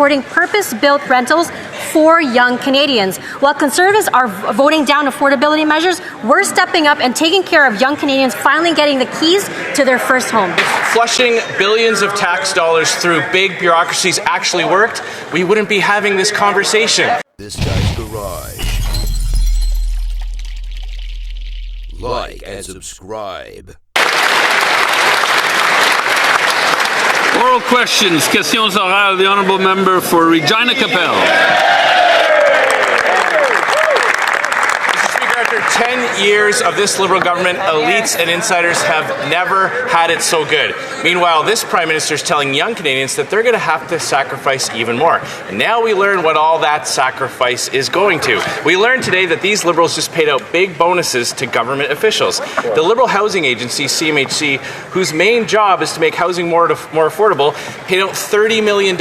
supporting purpose-built rentals for young Canadians. While Conservatives are voting down affordability measures, we're stepping up and taking care of young Canadians finally getting the keys to their first home. If flushing billions of tax dollars through big bureaucracies actually worked, we wouldn't be having this conversation. This guy's garage. Like and subscribe. Oral questions. Questions orales. The honourable member for Regina Capel. After 10 years of this Liberal government, elites and insiders have never had it so good. Meanwhile, this Prime Minister is telling young Canadians that they're going to have to sacrifice even more. And now we learn what all that sacrifice is going to. We learned today that these Liberals just paid out big bonuses to government officials. The Liberal Housing Agency, CMHC, whose main job is to make housing more affordable, paid out $30 million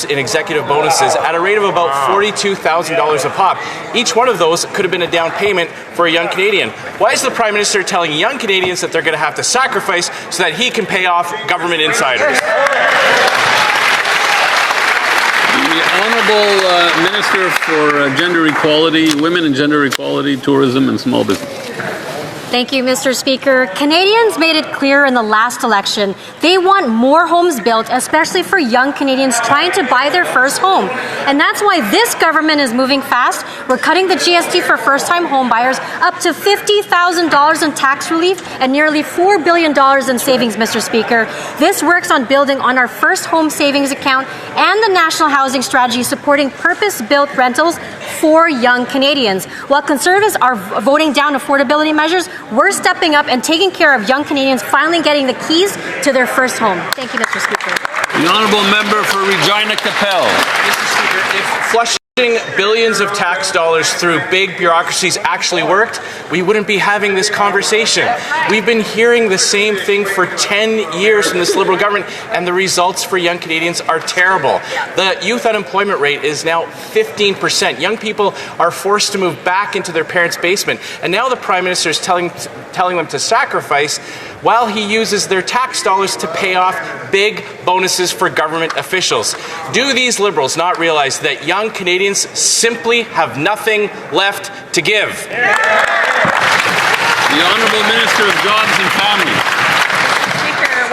in executive bonuses at a rate of about $42,000 a pop. Each one of those could have been a down payment for a young Canadian. Why is the Prime Minister telling young Canadians that they're going to have to sacrifice so that he can pay off government insiders? The Honourable Minister for Gender Equality, Women and Gender Equality, Tourism and Small Business. Thank you, Mr. Speaker. Canadians made it clear in the last election they want more homes built, especially for young Canadians trying to buy their first home. And that's why this government is moving fast. We're cutting the GST for first-time home buyers up to $50,000 in tax relief and nearly $4 billion in savings, Mr. Speaker. This works on building on our first home savings account and the national housing strategy supporting purpose-built rentals for young Canadians. While Conservatives are voting down affordability measures, we're stepping up and taking care of young Canadians finally getting the keys to their first home. Thank you, Mr. Speaker. The Honourable Member for Regina Capel. Mr. Speaker, if flushing billions of tax dollars through big bureaucracies actually worked, we wouldn't be having this conversation. We've been hearing the same thing for 10 years from this Liberal government, and the results for young Canadians are terrible. The youth unemployment rate is now 15%. Young people are forced to move back into their parents' basement, and now the Prime Minister is telling them to sacrifice while he uses their tax dollars to pay off big bonuses for government officials. Do these Liberals not realize that young Canadians simply have nothing left to give? The Honourable Minister of Jobs and Families.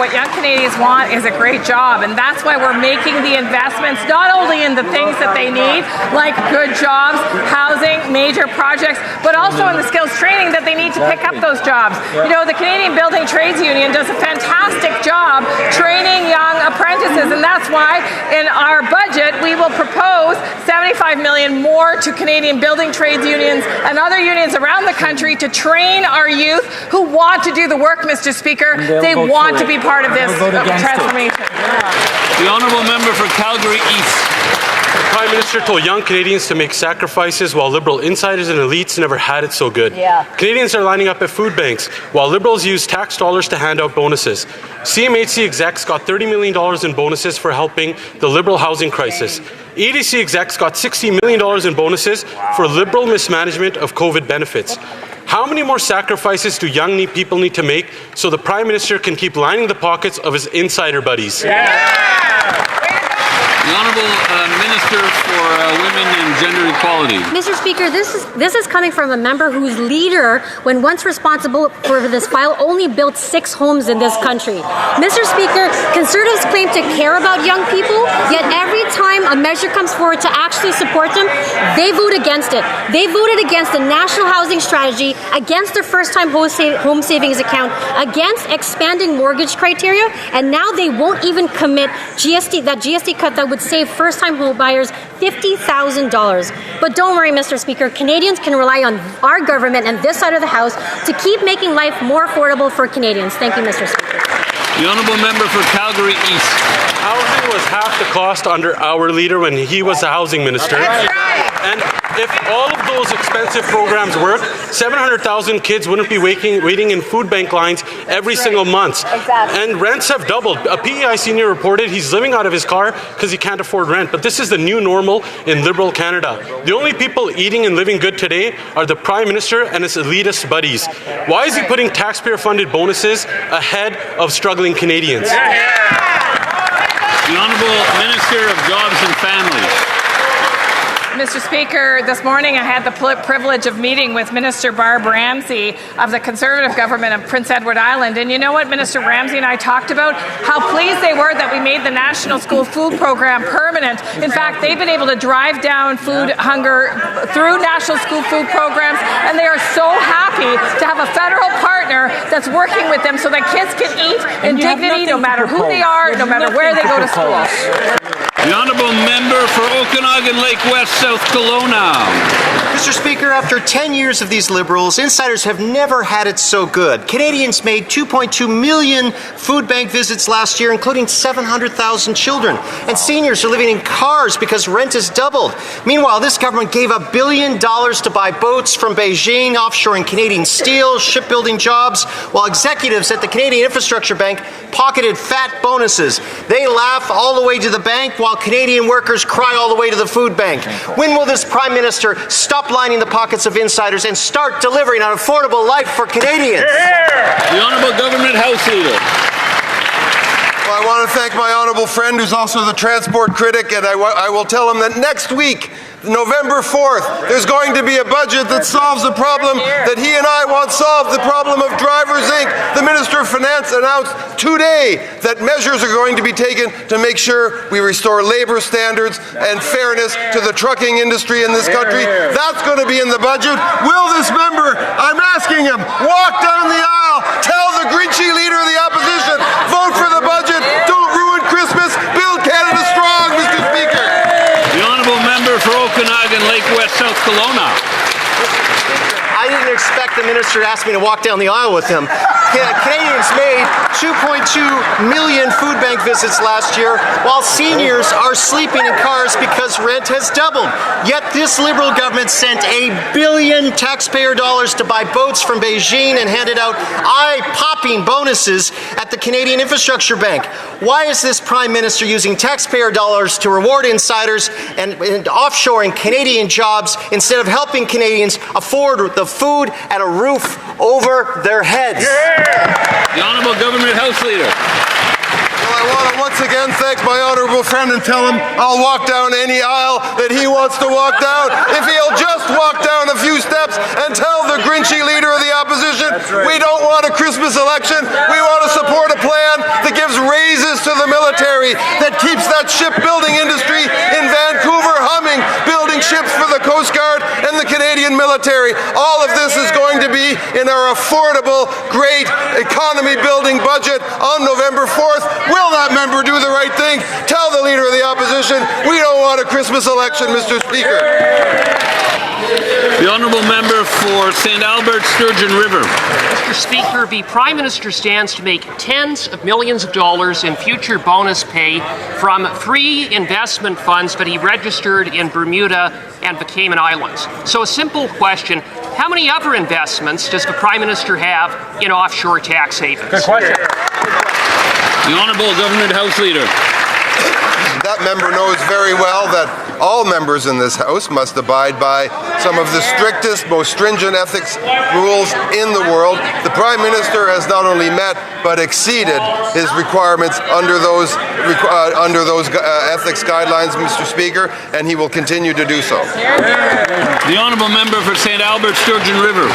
What young Canadians want is a great job, and that's why we're making the investments not only in the things that they need, like good jobs, housing, major projects, but also in the skills training that they need to pick up those jobs. You know, the Canadian Building Trades Union does a fantastic job training young apprentices, and that's why in our budget we will propose $75 million more to Canadian building trades unions and other unions around the country to train our youth who want to do the work, Mr. Speaker. They want to be part of this transformation. The Honourable Member for Calgary East. The Prime Minister told young Canadians to make sacrifices while Liberal insiders and elites never had it so good. Canadians are lining up at food banks while Liberals use tax dollars to hand out bonuses. CMHC execs got $30 million in bonuses for helping the Liberal housing crisis. EDC execs got $60 million in bonuses for Liberal mismanagement of COVID benefits. How many more sacrifices do young people need to make so the Prime Minister can keep lining the pockets of his insider buddies? The Honourable Minister for Women and Gender Equality. Mr. Speaker, this is coming from a member whose leader, when once responsible for this file, only built 6 homes in this country. Mr. Speaker, Conservatives claim to care about young people, yet every time a measure comes forward to actually support them, they vote against it. They voted against the national housing strategy, against their first-time home savings account, against expanding mortgage criteria, and now they won't even commit that GST cut that would save first-time home buyers $50,000. But don't worry, Mr. Speaker, Canadians can rely on our government and this side of the House to keep making life more affordable for Canadians. Thank you, Mr. Speaker. The Honourable Member for Calgary East. Housing was half the cost under our leader when he was the housing minister. That's right. And if all of those expensive programs worked, 700,000 kids wouldn't be waiting in food bank lines every single month. Exactly. And rents have doubled. A PEI senior reported he's living out of his car because he can't afford rent. But this is the new normal in Liberal Canada. The only people eating and living good today are the Prime Minister and his elitist buddies. Why is he putting taxpayer-funded bonuses ahead of struggling Canadians? The Honourable Minister of Jobs and Families. Mr. Speaker, this morning I had the privilege of meeting with Minister Barb Ramsey of the Conservative government of Prince Edward Island. And you know what Minister Ramsey and I talked about? How pleased they were that we made the National School Food Program permanent. In fact, they've been able to drive down food hunger through National School Food Programs, and they are so happy to have a federal partner that's working with them so that kids can eat in dignity no matter who they are, no matter where they go to school. The Honourable Member for Okanagan Lake West, South Kelowna. Mr. Speaker, after 10 years of these Liberals, insiders have never had it so good. Canadians made 2.2 million food bank visits last year, including 700,000 children. And seniors are living in cars because rent has doubled. Meanwhile, this government gave $1 billion to buy boats from Beijing, offshoring Canadian steel, shipbuilding jobs, while executives at the Canadian Infrastructure Bank pocketed fat bonuses. They laugh all the way to the bank, while Canadian workers cry all the way to the food bank. When will this Prime Minister stop lining the pockets of insiders and start delivering an affordable life for Canadians? The Honourable Government House Leader. Well, I want to thank my honourable friend who's also the transport critic, and I will tell him that next week, November 4th, there's going to be a budget that solves the problem that he and I want solved, the problem of Drivers Inc. The Minister of Finance announced today that measures are going to be taken to make sure we restore labour standards and fairness to the trucking industry in this country. That's going to be in the budget. Will this member, I'm asking him, walk down the aisle, tell the grinchy leader of the opposition, vote for the budget, don't ruin Christmas, build Canada strong, Mr. Speaker. The Honourable Member for Okanagan Lake West, South Kelowna. I didn't expect the minister to ask me to walk down the aisle with him. Canadians made 2.2 million food bank visits last year, while seniors are sleeping in cars because rent has doubled. Yet this Liberal government sent $1 billion taxpayer dollars to buy boats from Beijing and handed out eye-popping bonuses at the Canadian Infrastructure Bank. Why is this Prime Minister using taxpayer dollars to reward insiders and offshoring Canadian jobs instead of helping Canadians afford the food and a roof over their heads? The Honourable Government House Leader. Well, I want to once again thank my honourable friend and tell him I'll walk down any aisle that he wants to walk down if he'll just walk down a few steps and tell the grinchy leader of the opposition we don't want a Christmas election, we want to support a plan that gives raises to the military, that keeps that shipbuilding industry in Vancouver humming, building ships for the Coast Guard and the Canadian military. All of this is going to be in our affordable, great economy-building budget on November 4th. Will that member do the right thing? Tell the Leader of the Opposition we don't want a Christmas election, Mr. Speaker. The Honourable Member for St. Albert, Sturgeon River. Mr. Speaker, the Prime Minister stands to make tens of millions of dollars in future bonus pay from 3 investment funds that he registered in Bermuda and the Cayman Islands. So a simple question, how many other investments does the Prime Minister have in offshore tax havens? Good question. The Honourable Government House Leader. That member knows very well that all members in this House must abide by some of the strictest, most stringent ethics rules in the world. The Prime Minister has not only met but exceeded his requirements under those ethics guidelines, Mr. Speaker, and he will continue to do so. The Honourable Member for St. Albert, Sturgeon River.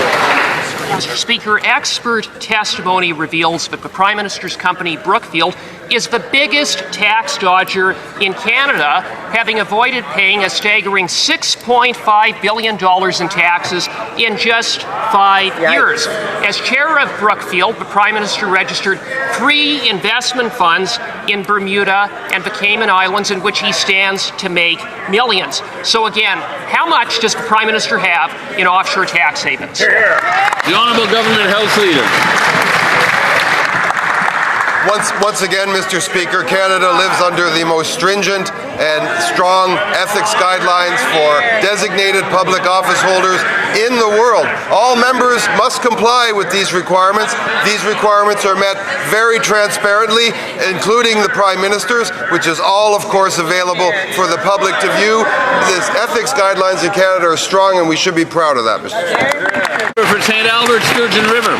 Mr. Speaker, expert testimony reveals that the Prime Minister's company, Brookfield, is the biggest tax dodger in Canada, having avoided paying a staggering $6.5 billion in taxes in just 5 years. As chair of Brookfield, the Prime Minister registered 3 investment funds in Bermuda and the Cayman Islands in which he stands to make millions. So again, how much does the Prime Minister have in offshore tax havens? The Honourable Government House Leader. Once again, Mr. Speaker, Canada lives under the most stringent and strong ethics guidelines for designated public office holders in the world. All members must comply with these requirements. These requirements are met very transparently, including the Prime Minister's, which is all, of course, available for the public to view. These ethics guidelines in Canada are strong, and we should be proud of that, Mr. Speaker. For St. Albert, Sturgeon River.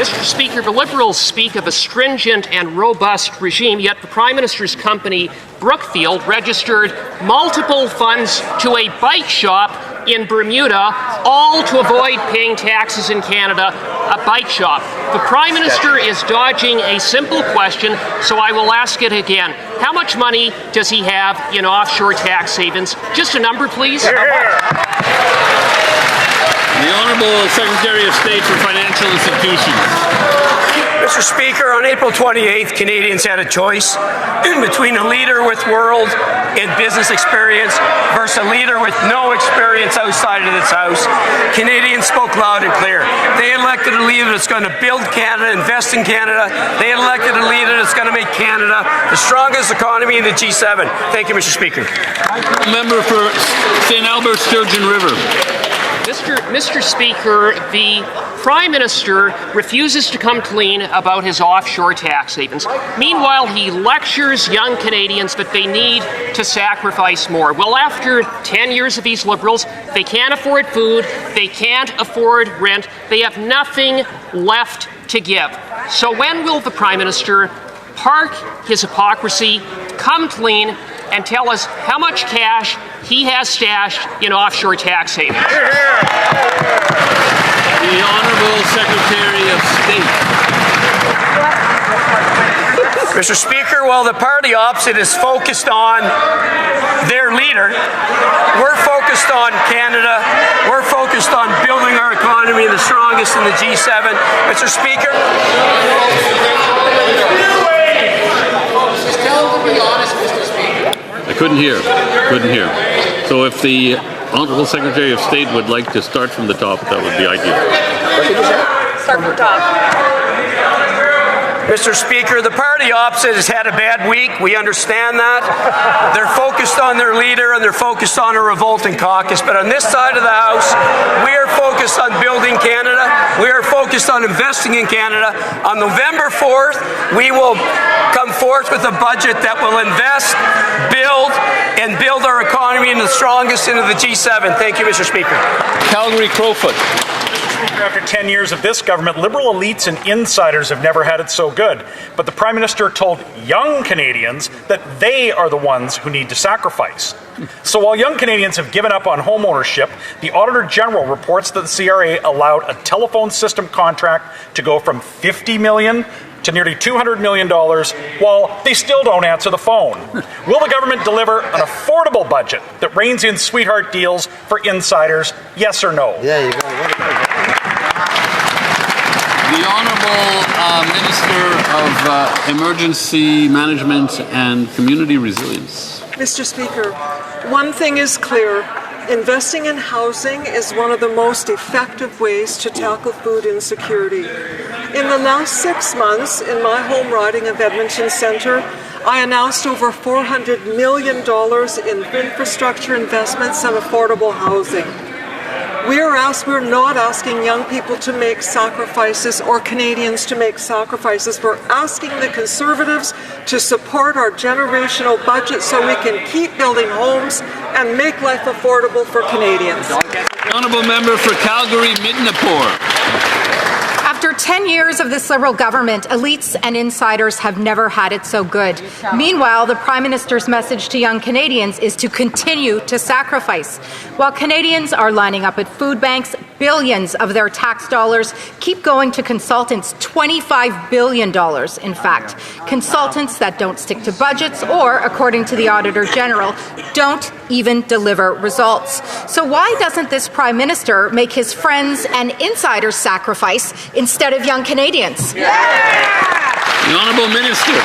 Mr. Speaker, the Liberals speak of a stringent and robust regime, yet the Prime Minister's company, Brookfield, registered multiple funds to a bike shop in Bermuda, all to avoid paying taxes in Canada, a bike shop. The Prime Minister is dodging a simple question, so I will ask it again. How much money does he have in offshore tax havens? Just a number, please. The Honourable Secretary of State for Financial Institutions. Mr. Speaker, on April 28th, Canadians had a choice between a leader with world and business experience versus a leader with no experience outside of this House. Canadians spoke loud and clear. They elected a leader that's going to build Canada, invest in Canada. They elected a leader that's going to make Canada the strongest economy in the G7. Thank you, Mr. Speaker. Member for St. Albert, Sturgeon River. Mr. Speaker, the Prime Minister refuses to come clean about his offshore tax havens. Meanwhile, he lectures young Canadians that they need to sacrifice more. Well, after 10 years of these Liberals, they can't afford food, they can't afford rent, they have nothing left to give. So when will the Prime Minister park his hypocrisy, come clean, and tell us how much cash he has stashed in offshore tax havens? The Honourable Secretary of State. Mr. Speaker, while the party opposite is focused on their leader, we're focused on Canada. We're focused on building our economy, the strongest in the G7. Mr. Speaker. I couldn't hear. So if the Honourable Secretary of State would like to start from the top, that would be ideal. Start from the top. Mr. Speaker, the party opposite has had a bad week. We understand that. They're focused on their leader and they're focused on a revolting caucus. But on this side of the House, we are focused on building Canada. We are focused on investing in Canada. On November 4th, we will come forth with a budget that will invest, build our economy in the strongest into the G7. Thank you, Mr. Speaker. Calgary Crowfoot. After 10 years of this government, Liberal elites and insiders have never had it so good. But the Prime Minister told young Canadians that they are the ones who need to sacrifice. So while young Canadians have given up on home ownership, the Auditor General reports that the CRA allowed a telephone system contract to go from $50 million to nearly $200 million while they still don't answer the phone. Will the government deliver an affordable budget that reins in sweetheart deals for insiders? Yes or no? There you go. The Honourable Minister of Emergency Management and Community Resilience. Mr. Speaker, one thing is clear. Investing in housing is one of the most effective ways to tackle food insecurity. In the last 6 months, in my home riding of Edmonton Centre, I announced over $400 million in infrastructure investments and affordable housing. We're not asking young people to make sacrifices or Canadians to make sacrifices. We're asking the Conservatives to support our generational budget so we can keep building homes and make life affordable for Canadians. The Honourable Member for Calgary-Midnapore. After 10 years of this Liberal government, elites and insiders have never had it so good. Meanwhile, the Prime Minister's message to young Canadians is to continue to sacrifice. While Canadians are lining up at food banks, billions of their tax dollars keep going to consultants, $25 billion, in fact. Consultants that don't stick to budgets or, according to the Auditor General, don't even deliver results. So why doesn't this Prime Minister make his friends and insiders sacrifice instead of young Canadians? The Honourable Minister.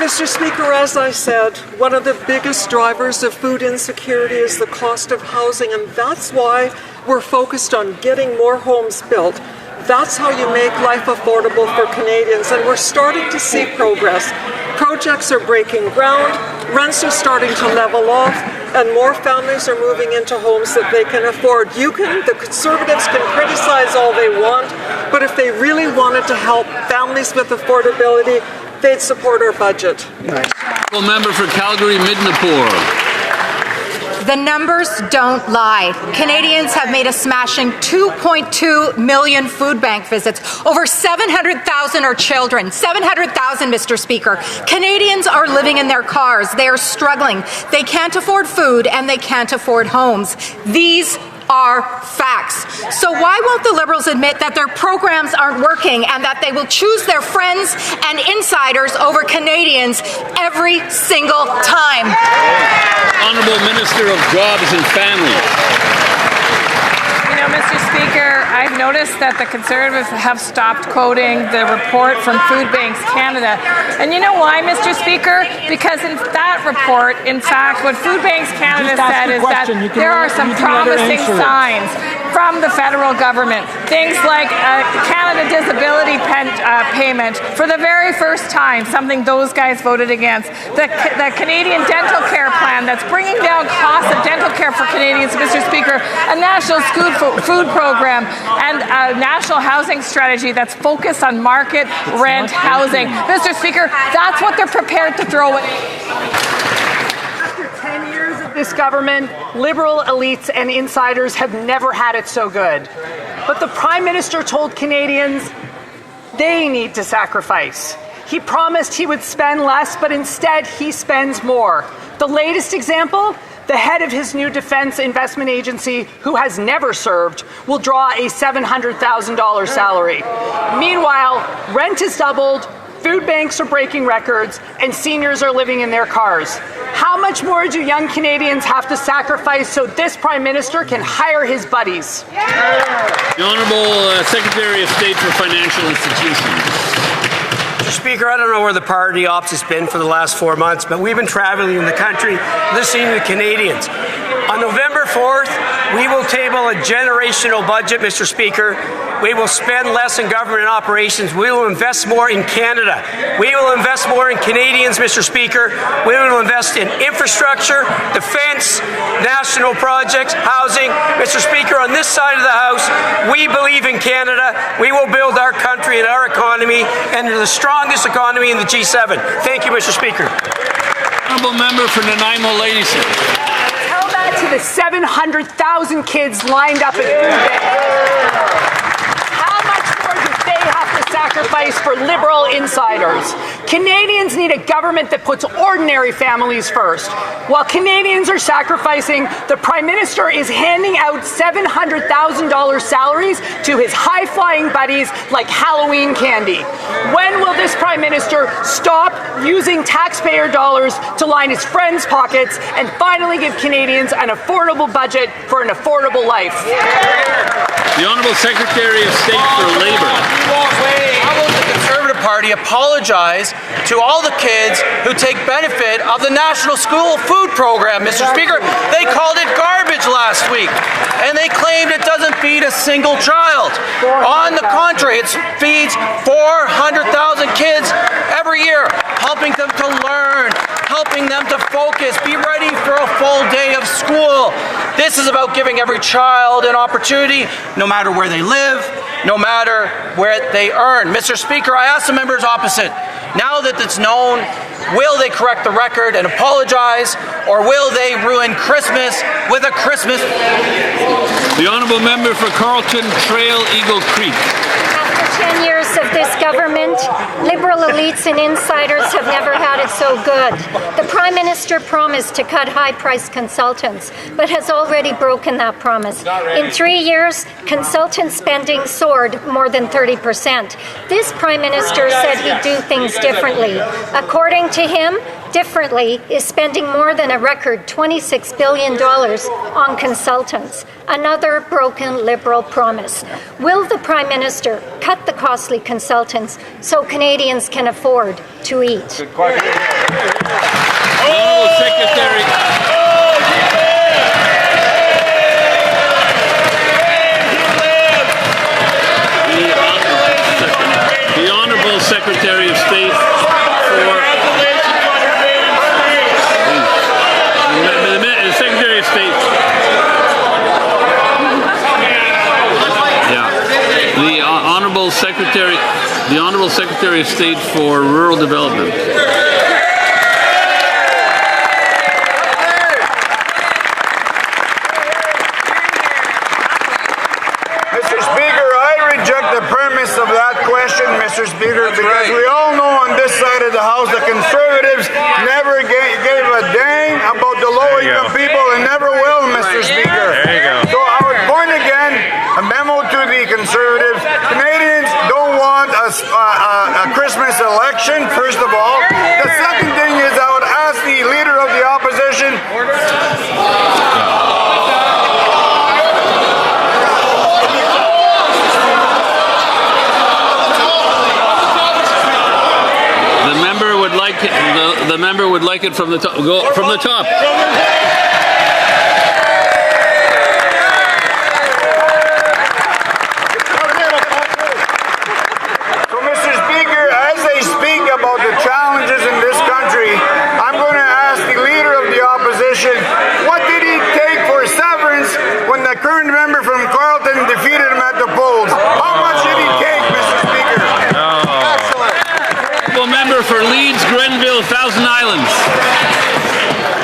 Mr. Speaker, as I said, one of the biggest drivers of food insecurity is the cost of housing, and that's why we're focused on getting more homes built. That's how you make life affordable for Canadians, and we're starting to see progress. Projects are breaking ground, rents are starting to level off, and more families are moving into homes that they can afford. The Conservatives can criticize all they want, but if they really wanted to help families with affordability, they'd support our budget. Member for Calgary-Midnapore. The numbers don't lie. Canadians have made a smashing 2.2 million food bank visits. Over 700,000 are children. 700,000, Mr. Speaker. Canadians are living in their cars. They are struggling. They can't afford food and they can't afford homes. These are facts. So why won't the Liberals admit that their programs aren't working and that they will choose their friends and insiders over Canadians every single time? Honourable Minister of Jobs and Family. You know, Mr. Speaker, I've noticed that the Conservatives have stopped quoting the report from Food Banks Canada. And you know why, Mr. Speaker? Because in that report, in fact, what Food Banks Canada said is that there are some promising signs from the federal government. Things like Canada Disability payment for the very first time, something those guys voted against. The Canadian Dental Care Plan that's bringing down costs of dental care for Canadians, Mr. Speaker. A national food program and a national housing strategy that's focused on market rent housing. Mr. Speaker, that's what they're prepared to throw at. After 10 years of this government, Liberal elites and insiders have never had it so good. But the Prime Minister told Canadians they need to sacrifice. He promised he would spend less, but instead he spends more. The latest example? The head of his new defense investment agency, who has never served, will draw a $700,000 salary. Meanwhile, rent has doubled, food banks are breaking records, and seniors are living in their cars. How much more do young Canadians have to sacrifice so this Prime Minister can hire his buddies? The Honourable Secretary of State for Financial Institutions. Mr. Speaker, I don't know where the party ops has been for the last 4 months, but we've been traveling in the country listening to Canadians. On November 4th, we will table a generational budget, Mr. Speaker. We will spend less in government operations. We will invest more in Canada. We will invest more in Canadians, Mr. Speaker. We will invest in infrastructure, defense, national projects, housing. Mr. Speaker, on this side of the House, we believe in Canada. We will build our country and our economy into the strongest economy in the G7. Thank you, Mr. Speaker. Honourable Member for Nanaimo Ladysmith. Tell that to the 700,000 kids lined up at food banks. How much more do they have to sacrifice for Liberal insiders? Canadians need a government that puts ordinary families first. While Canadians are sacrificing, the Prime Minister is handing out $700,000 salaries to his high-flying buddies like Halloween candy. When will this Prime Minister stop using taxpayer dollars to line his friends' pockets and finally give Canadians an affordable budget for an affordable life? The Honourable Secretary of State for Labour. How about the Conservative Party apologize to all the kids who take benefit of the National School Food Program, Mr. Speaker? They called it garbage last week, and they claimed it doesn't feed a single child. On the contrary, it feeds 400,000 kids every year, helping them to learn, helping them to focus, be ready for a full day of school. This is about giving every child an opportunity, no matter where they live, no matter where they earn. Mr. Speaker, I ask the members opposite, now that it's known, will they correct the record and apologize, or will they ruin Christmas with a Christmas? The Honourable Member for Carlton Trail Eagle Creek. After 10 years of this government, Liberal elites and insiders have never had it so good. The Prime Minister promised to cut high-priced consultants, but has already broken that promise. In 3 years, consultant spending soared more than 30%. This Prime Minister said he'd do things differently. According to him, differently is spending more than a record $26 billion on consultants. Another broken Liberal promise. Will the Prime Minister cut the costly consultants so Canadians can afford to eat? Honourable Secretary. The Honourable Secretary of State for the Secretary of State. The Honourable Secretary of State for Rural Development. The member would like it from the top. Go from the top. So, Mr. Speaker, as I speak about the challenges in this country, I'm going to ask the Leader of the Opposition, what did he take for severance when the current member from Carleton defeated him at the polls? How much did he take, Mr. Speaker? Excellent. Member for Leeds, Grenville, Thousand Islands.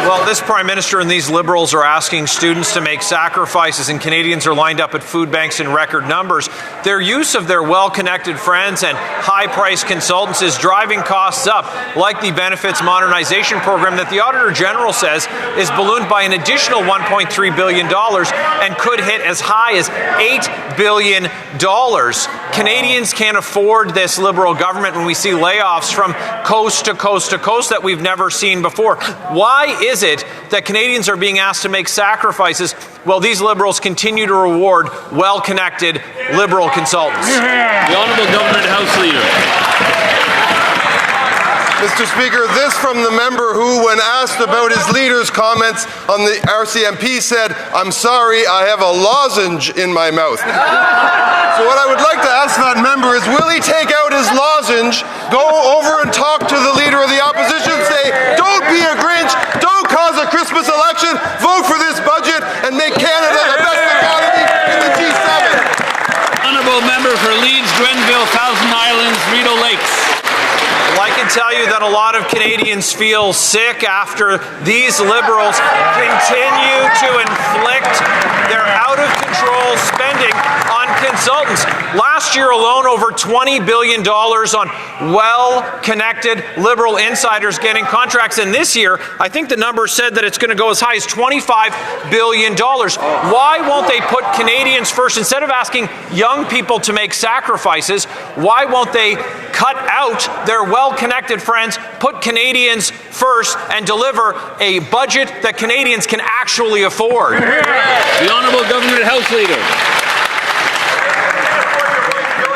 Well, this Prime Minister and these Liberals are asking students to make sacrifices, and Canadians are lined up at food banks in record numbers. Their use of their well-connected friends and high-priced consultants is driving costs up, like the Benefits Modernization Program that the Auditor General says is ballooned by an additional $1.3 billion and could hit as high as $8 billion. Canadians can't afford this Liberal government when we see layoffs from coast to coast to coast that we've never seen before. Why is it that Canadians are being asked to make sacrifices while these Liberals continue to reward well-connected Liberal consultants? The Honourable Government House Leader. Mr. Speaker, this from the member who, when asked about his leader's comments on the RCMP, said, "I'm sorry, I have a lozenge in my mouth." So what I would like to ask that member is, will he take out his lozenge, go over and talk to the Leader of the Opposition, say, don't be a Grinch, don't cause a Christmas election, vote for this budget, and make Canada the best economy in the G7. Honourable member for Leeds, Grenville, Thousand Islands, Rideau Lakes. Well, I can tell you that a lot of Canadians feel sick after these Liberals continue to inflict their out-of-control spending on consultants. Last year alone, over $20 billion on well-connected Liberal insiders getting contracts. And this year, I think the number said that it's going to go as high as $25 billion. Why won't they put Canadians first? Instead of asking young people to make sacrifices, why won't they cut out their well-connected friends, put Canadians first, and deliver a budget that Canadians can actually afford? The Honourable Government House Leader.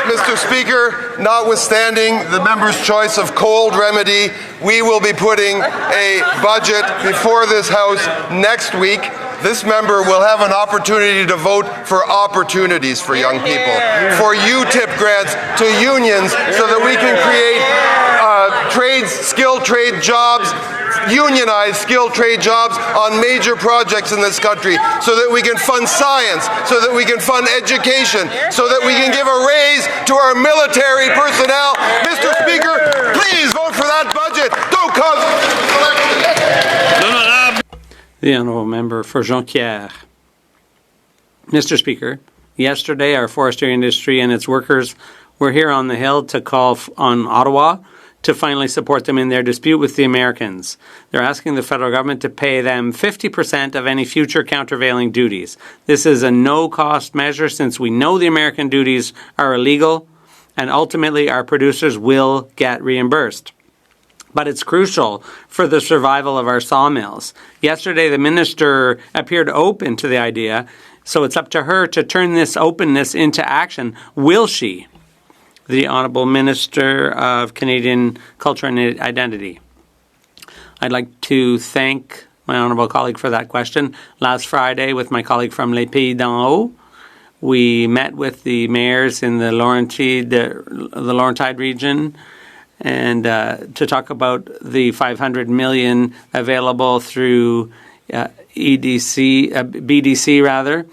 Mr. Speaker, notwithstanding the member's choice of cold remedy, we will be putting a budget before this House next week. This member will have an opportunity to vote for opportunities for young people, for UTIP grants to unions so that we can create skilled trade jobs, unionized skilled trade jobs on major projects in this country, so that we can fund science, so that we can fund education, so that we can give a raise to our military personnel. Mr. Speaker, please vote for that budget. Don't cause The Honourable Member for Jonquière. Mr. Speaker, yesterday our forestry industry and its workers were here on the Hill to call on Ottawa to finally support them in their dispute with the Americans. They're asking the federal government to pay them 50% of any future countervailing duties. This is a no-cost measure since we know the American duties are illegal, and ultimately our producers will get reimbursed. But it's crucial for the survival of our sawmills. Yesterday, the minister appeared open to the idea, so it's up to her to turn this openness into action. Will she? The Honourable Minister of Canadian Culture and Identity. I'd like to thank my honourable colleague for that question. Last Friday, with my colleague from Les Pays d'en Haut, we met with the mayors in the Laurentide region and to talk about the $500 million available through BDC rather.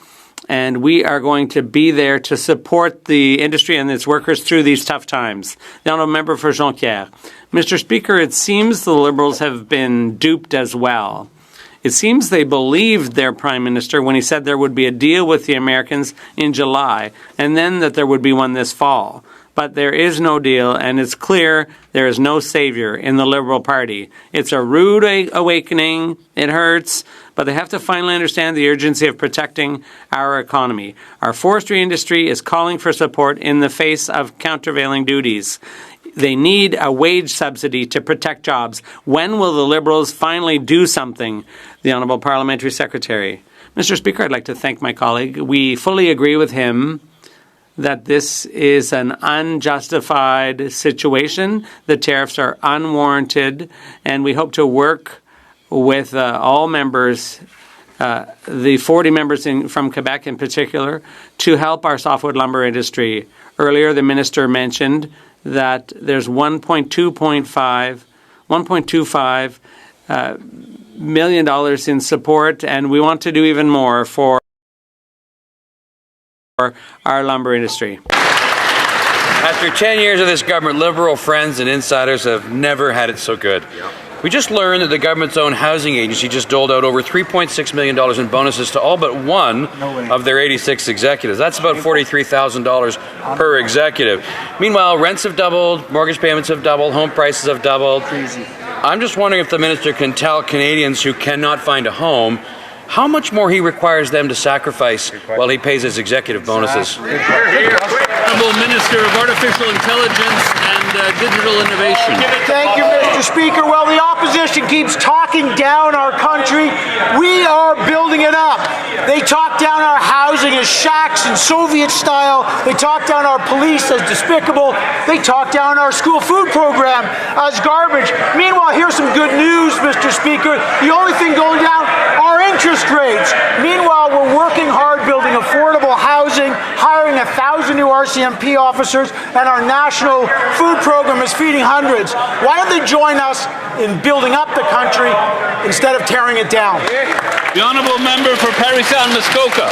And we are going to be there to support the industry and its workers through these tough times. The Honourable Member for Jonquière. Mr. Speaker, it seems the Liberals have been duped as well. It seems they believed their Prime Minister when he said there would be a deal with the Americans in July, and then that there would be one this fall. But there is no deal, and it's clear there is no savior in the Liberal Party. It's a rude awakening. It hurts. But they have to finally understand the urgency of protecting our economy. Our forestry industry is calling for support in the face of countervailing duties. They need a wage subsidy to protect jobs. When will the Liberals finally do something? The Honourable Parliamentary Secretary. Mr. Speaker, I'd like to thank my colleague. We fully agree with him that this is an unjustified situation. The tariffs are unwarranted, and we hope to work with all members, the 40 members from Quebec in particular, to help our softwood lumber industry. Earlier, the minister mentioned that there's $1.25 million in support, and we want to do even more for our lumber industry. After 10 years of this government, Liberal friends and insiders have never had it so good. We just learned that the government's own housing agency just doled out over $3.6 million in bonuses to all but one of their 86 executives. That's about $43,000 per executive. Meanwhile, rents have doubled, mortgage payments have doubled, home prices have doubled. I'm just wondering if the minister can tell Canadians who cannot find a home how much more he requires them to sacrifice while he pays his executive bonuses. Honourable Minister of Artificial Intelligence and Digital Innovation. Thank you, Mr. Speaker. Well, the opposition keeps talking down our country. We are building it up. They talk down our housing as shacks in Soviet style. They talk down our police as despicable. They talk down our school food program as garbage. Meanwhile, here's some good news, Mr. Speaker. The only thing going down are interest rates. Meanwhile, we're working hard building affordable housing, hiring 1,000 new RCMP officers, and our national food program is feeding hundreds. Why don't they join us in building up the country instead of tearing it down? The Honourable Member for Parry Sound Muskoka.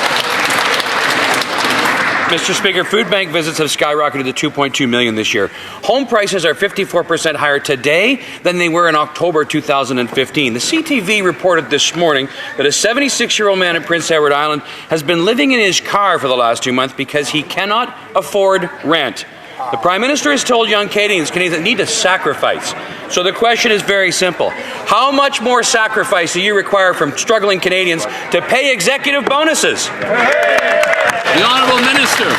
Mr. Speaker, food bank visits have skyrocketed to 2.2 million this year. Home prices are 54% higher today than they were in October 2015. The CTV reported this morning that a 76-year-old man in Prince Edward Island has been living in his car for the last 2 months because he cannot afford rent. The Prime Minister has told young Canadians that need to sacrifice. So the question is very simple. How much more sacrifice do you require from struggling Canadians to pay executive bonuses? The Honourable Minister.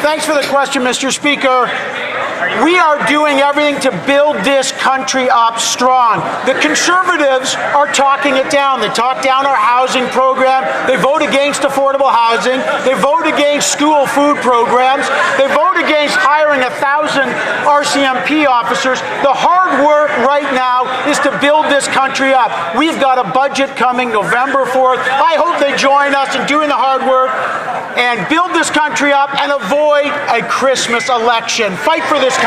Thanks for the question, Mr. Speaker. We are doing everything to build this country up strong. The Conservatives are talking it down. They talk down our housing program. They vote against affordable housing. They vote against school food programs. They vote against hiring 1,000 RCMP officers. The hard work right now is to build this country up. We've got a budget coming November 4th. I hope they join us in doing the hard work and build this country up and avoid a Christmas election. Fight for this country.